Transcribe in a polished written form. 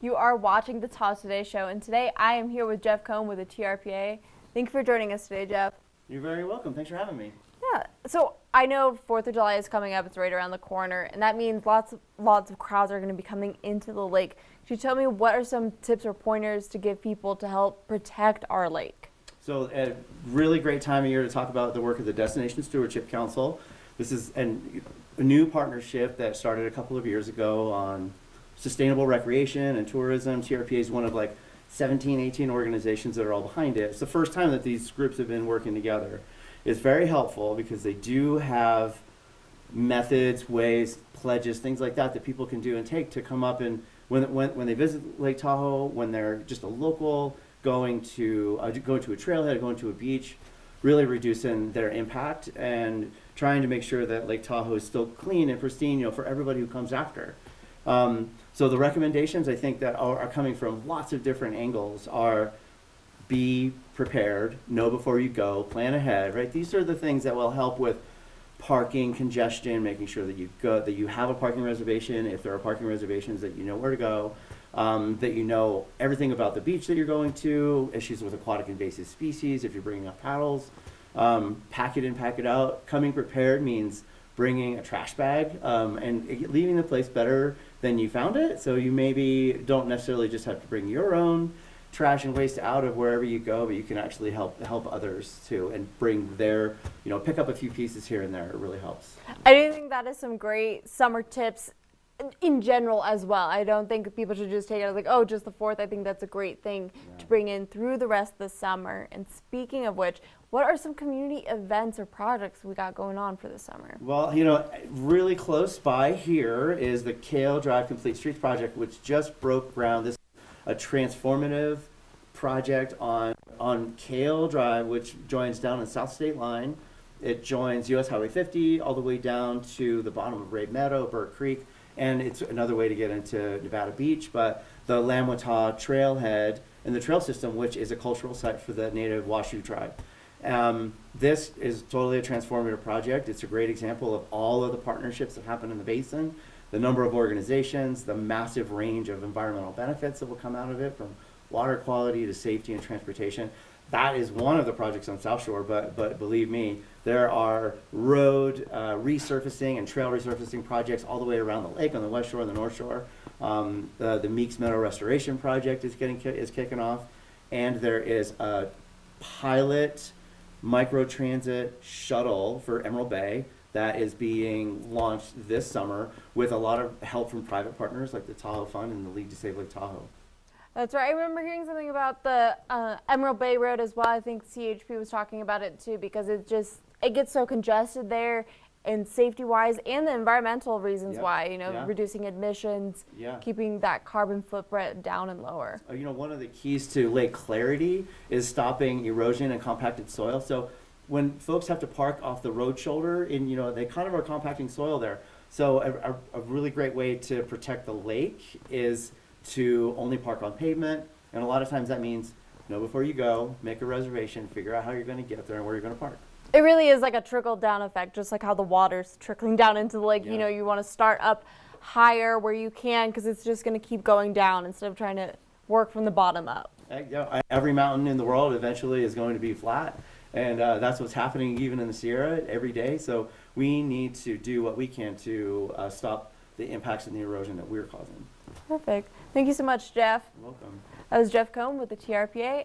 You are watching the Toss Today show, and today I am here with Jeff Cohn with the Trpa. Thank you for joining us today, Jeff. You're very welcome. Thanks for having me. Yeah, so I know 4th of July is coming up. It's right around the corner, and that means lots of crowds are going to be coming into the lake. Could you tell me what are some tips or pointers to give people to help protect our lake? So a really great time of year to talk about the work of the Destination Stewardship Council. This is a new partnership that started a couple of years ago on sustainable recreation and tourism. TRPA is one of like 17, 18 organizations that are all behind it. It's the first time that these groups have been working together. It's very helpful because they do have methods, ways, pledges, things like that that people can do and take to come up and when they visit Lake Tahoe, when they're just a local going to a trailhead, going to a beach, really reducing their impact and trying to make sure that Lake Tahoe is still clean and pristine, for everybody who comes after. So the recommendations I think that are coming from lots of different angles are be prepared, know before you go, plan ahead, right? These are the things that will help with parking congestion, making sure that you have a parking reservation. If there are parking reservations, that you know where to go, that you know everything about the beach that you're going to, issues with aquatic invasive species, if you're bringing up paddles, pack it in, pack it out. Coming prepared means bringing a trash bag and leaving the place better than you found it. So you maybe don't necessarily just have to bring your own trash and waste out of wherever you go, but you can actually help others too and bring their, pick up a few pieces here and there. It really helps. I do think that is some great summer tips in general as well. I don't think people should just take it as like, oh, just the 4th. I think that's a great thing to bring in through the rest of the summer. And speaking of which, what are some community events or projects we got going on for the summer? Well, really close by here is the Kale Drive Complete Streets project, which just broke ground. This is a transformative project on Kale Drive, which joins down in South State Line. It joins US Highway 50 all the way down to the bottom of Raid Meadow, Burke Creek, and it's another way to get into Nevada Beach. But the Lamwata Trailhead and the trail system, which is a cultural site for the native Washoe tribe. This is totally a transformative project. It's a great example of all of the partnerships that happen in the basin, the number of organizations, the massive range of environmental benefits that will come out of it, from water quality to safety and transportation. That is one of the projects on South Shore, but believe me, there are road resurfacing and trail resurfacing projects all the way around the lake on the West Shore and the North Shore. The Meeks Meadow Restoration Project is kicking off, and there is a pilot microtransit shuttle for Emerald Bay that is being launched this summer with a lot of help from private partners like the Tahoe Fund and the League to Save Lake Tahoe. That's right. I remember hearing something about the Emerald Bay Road as well. I think CHP was talking about it too, because it gets so congested there, and safety-wise and the environmental reasons why, reducing emissions, keeping that carbon footprint down and lower. One of the keys to lake clarity is stopping erosion and compacted soil. So when folks have to park off the road shoulder, they kind of are compacting soil there. So a really great way to protect the lake is to only park on pavement, and a lot of times that means know before you go, make a reservation, figure out how you're going to get there and where you're going to park. It really is like a trickle-down effect, just like how the water's trickling down into the lake. Yeah. You want to start up higher where you can, because it's just going to keep going down instead of trying to work from the bottom up. Every mountain in the world eventually is going to be flat, and that's what's happening even in the Sierra every day. So we need to do what we can to stop the impacts and the erosion that we're causing. Perfect. Thank you so much, Jeff. You're welcome. That was Jeff Cohn with the TRPA.